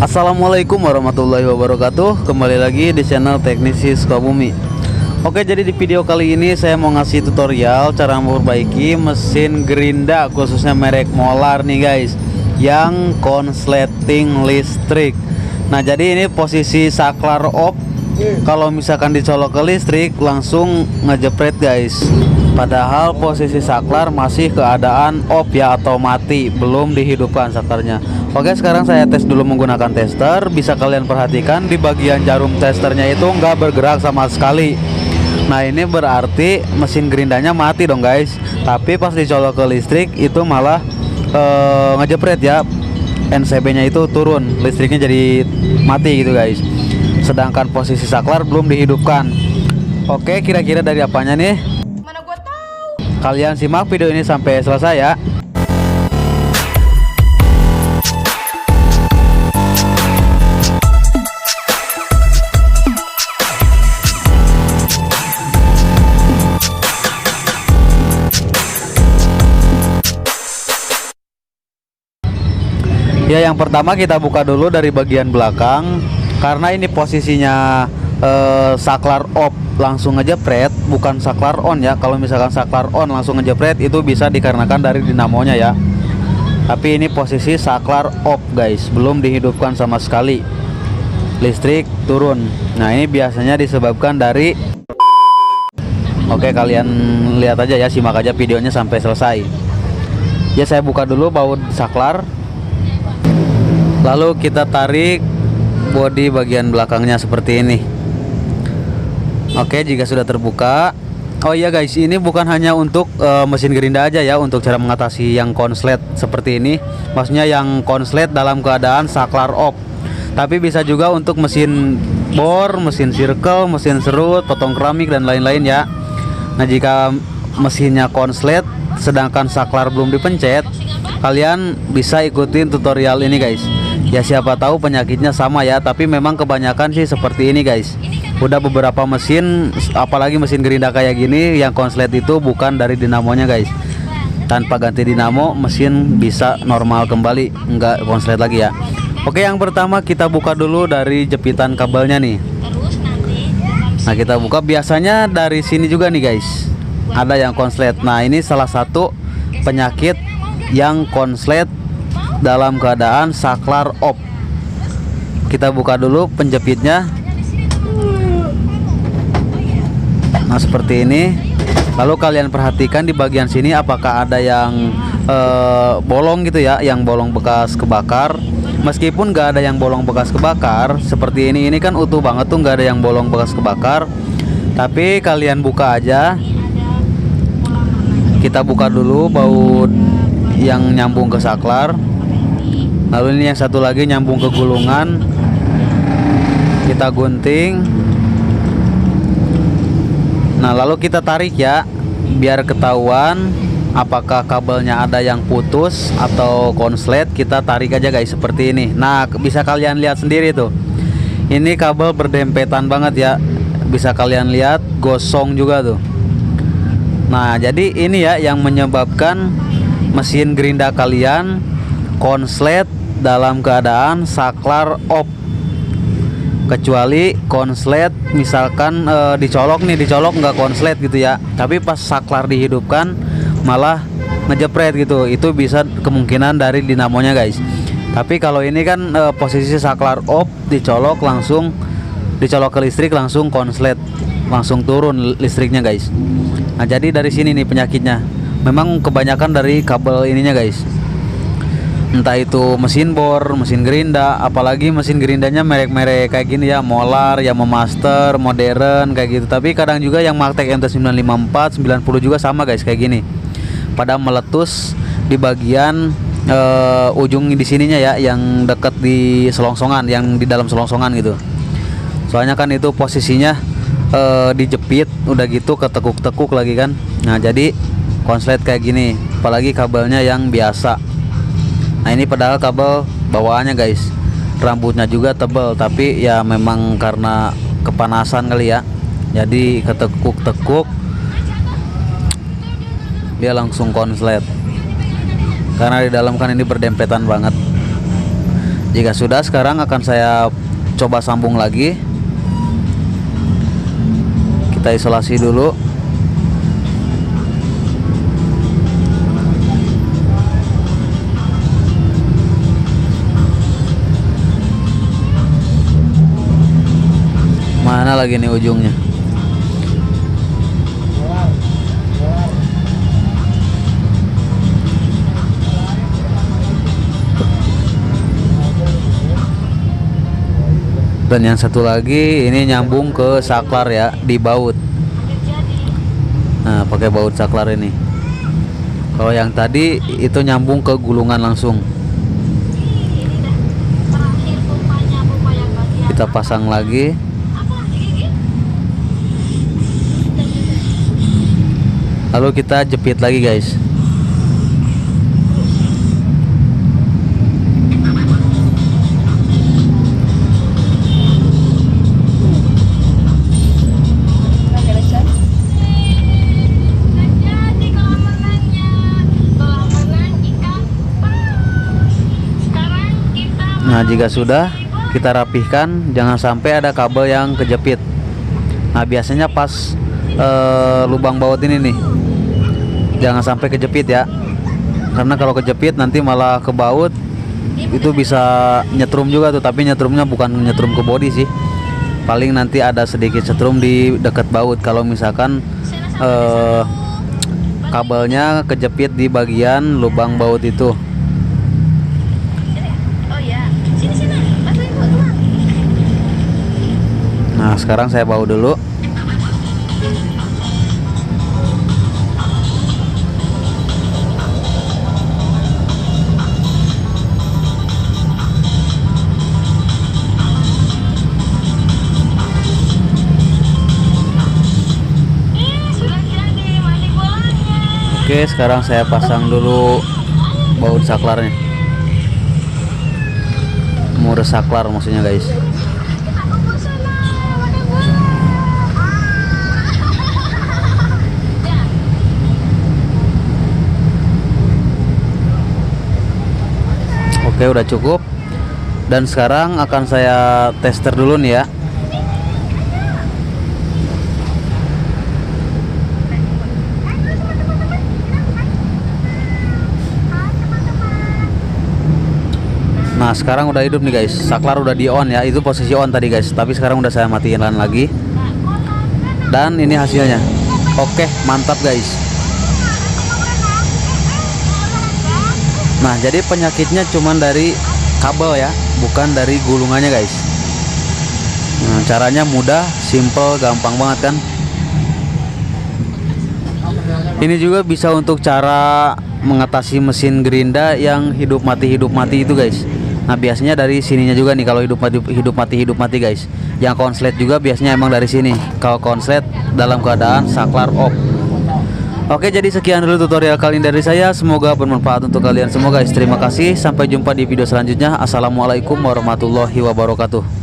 Assalamualaikum warahmatullahi wabarakatuh. Kembali lagi di channel Teknisi Sukabumi. Oke, jadi di video kali ini saya mau ngasih tutorial cara memperbaiki mesin gerinda, khususnya merek Molar nih guys, yang konsleting listrik. Nah, jadi ini posisi saklar off. Kalau misalkan dicolok ke listrik langsung ngejepret guys. Padahal posisi saklar masih keadaan off ya, atau mati, belum dihidupkan saklarnya. Oke, sekarang saya tes dulu menggunakan tester. Bisa kalian perhatikan di bagian jarum testernya itu nggak bergerak sama sekali. Nah, ini berarti mesin gerindanya mati dong guys. Tapi pas dicolok ke listrik itu malah ngejepret ya, NCB nya itu turun, listriknya jadi mati gitu guys. Sedangkan posisi saklar belum dihidupkan. Oke, kira-kira dari apanya nih? Mana gua tahu. Kalian simak video ini sampai selesai ya. Ya, yang pertama kita buka dulu dari bagian belakang. Karena ini posisinya saklar off langsung ngejepret, bukan saklar on ya. Kalau misalkan saklar on langsung ngejepret itu bisa dikarenakan dari dinamonya ya. Tapi ini posisi saklar off guys, belum dihidupkan sama sekali, listrik turun. Nah, ini biasanya disebabkan dari Oke, kalian lihat aja ya, simak aja videonya sampai selesai. Ya, saya buka dulu baut saklar, lalu kita tarik bodi bagian belakangnya seperti ini. Oke, jika sudah terbuka. Oh iya guys, ini bukan hanya untuk mesin gerinda aja ya, untuk cara mengatasi yang konslet seperti ini. Maksudnya yang konslet dalam keadaan saklar off. Tapi bisa juga untuk mesin bor, mesin circle, mesin serut, potong keramik dan lain-lain ya. Nah, jika mesinnya konslet sedangkan saklar belum dipencet, kalian bisa ikutin tutorial ini guys. Ya, siapa tahu penyakitnya sama ya, tapi memang kebanyakan sih seperti ini guys. Udah beberapa mesin, apalagi mesin gerinda kayak gini yang konslet itu bukan dari dinamonya guys. Tanpa ganti dinamo mesin bisa normal kembali, nggak konslet lagi ya. Oke, yang pertama kita buka dulu dari jepitan kabelnya nih. Nah, kita buka, biasanya dari sini juga nih guys ada yang konslet. Nah, ini salah satu penyakit yang konslet dalam keadaan saklar off. Kita buka dulu penjepitnya. Nah, seperti ini. Lalu kalian perhatikan di bagian sini apakah ada yang bolong gitu ya, yang bolong bekas kebakar. Meskipun gak ada yang bolong bekas kebakar seperti ini kan utuh banget tuh, gak ada yang bolong bekas kebakar. Tapi kalian buka aja. Kita buka dulu baut yang nyambung ke saklar. Lalu ini yang satu lagi nyambung ke gulungan. Kita gunting. Nah, lalu kita tarik ya, biar ketahuan apakah kabelnya ada yang putus atau konslet. Kita tarik aja guys seperti ini. Nah, bisa kalian lihat sendiri tuh, ini kabel berdempetan banget ya. Bisa kalian lihat gosong juga tuh. Nah, jadi ini ya yang menyebabkan mesin gerinda kalian konslet dalam keadaan saklar off. Kecuali konslet misalkan dicolok nggak konslet gitu ya, tapi pas saklar dihidupkan malah ngejepret gitu, itu bisa kemungkinan dari dinamonya guys. Tapi kalau ini kan posisi saklar off, dicolok ke listrik langsung konslet, langsung turun listriknya guys. Nah, jadi dari sini nih penyakitnya. Memang kebanyakan dari kabel ininya guys. Entah itu mesin bor, mesin gerinda, apalagi mesin gerindanya merek-merek kayak gini ya, Molar, Yamaha Master, modern kayak gitu. Tapi kadang juga yang Martek MT954, 90 juga sama guys kayak gini. Pada meletus di bagian ujung di sininya ya, yang dekat di selongsongan, yang di dalam selongsongan gitu. Soalnya kan itu posisinya dijepit, udah gitu ketekuk-tekuk lagi kan. Nah, jadi konslet kayak gini, apalagi kabelnya yang biasa. Nah, ini padahal kabel bawaannya guys, rambutnya juga tebal, tapi ya memang karena kepanasan kali ya, jadi ketekuk-tekuk dia langsung konslet. Karena di dalam kan ini berdempetan banget. Jika sudah, sekarang akan saya coba sambung lagi. Kita isolasi dulu. Mana lagi nih ujungnya? Dan yang satu lagi ini nyambung ke saklar ya, di baut. Nah, pakai baut saklar ini. Kalau yang tadi itu nyambung ke gulungan langsung. Kita pasang lagi. Lalu kita jepit lagi, guys. Nah, jika sudah, kita rapihkan, jangan sampai ada kabel yang kejepit. Nah, biasanya pas lubang baut ini nih, jangan sampai kejepit ya, karena kalau kejepit nanti malah ke baut, itu bisa nyetrum juga tuh. Tapi nyetrumnya bukan nyetrum ke bodi sih, paling nanti ada sedikit setrum di dekat baut kalau misalkan kabelnya kejepit di bagian lubang baut itu. Nah, sekarang saya baut dulu. Oke, sekarang saya pasang dulu baut saklarnya. Murah saklar maksudnya, guys. Oke, udah cukup. Dan sekarang akan saya tester dulu nih ya. Nah, sekarang udah hidup nih, guys. Saklar udah di on ya. Itu posisi on tadi, guys. Tapi sekarang udah saya matiin lagi. Dan ini hasilnya. Oke, mantap, guys. Nah, jadi penyakitnya cuman dari kabel ya, bukan dari gulungannya, guys. Nah, caranya mudah, simple, gampang banget kan. Ini juga bisa untuk cara mengatasi mesin gerinda yang hidup mati itu, guys. Nah, biasanya dari sininya juga nih kalau hidup mati guys. Yang konslet juga biasanya emang dari sini. Kalau konslet dalam keadaan saklar off. Oke, jadi sekian dulu tutorial kali ini dari saya. Semoga bermanfaat untuk kalian semua, guys. Terima kasih. Sampai jumpa di video selanjutnya. Assalamualaikum warahmatullahi wabarakatuh.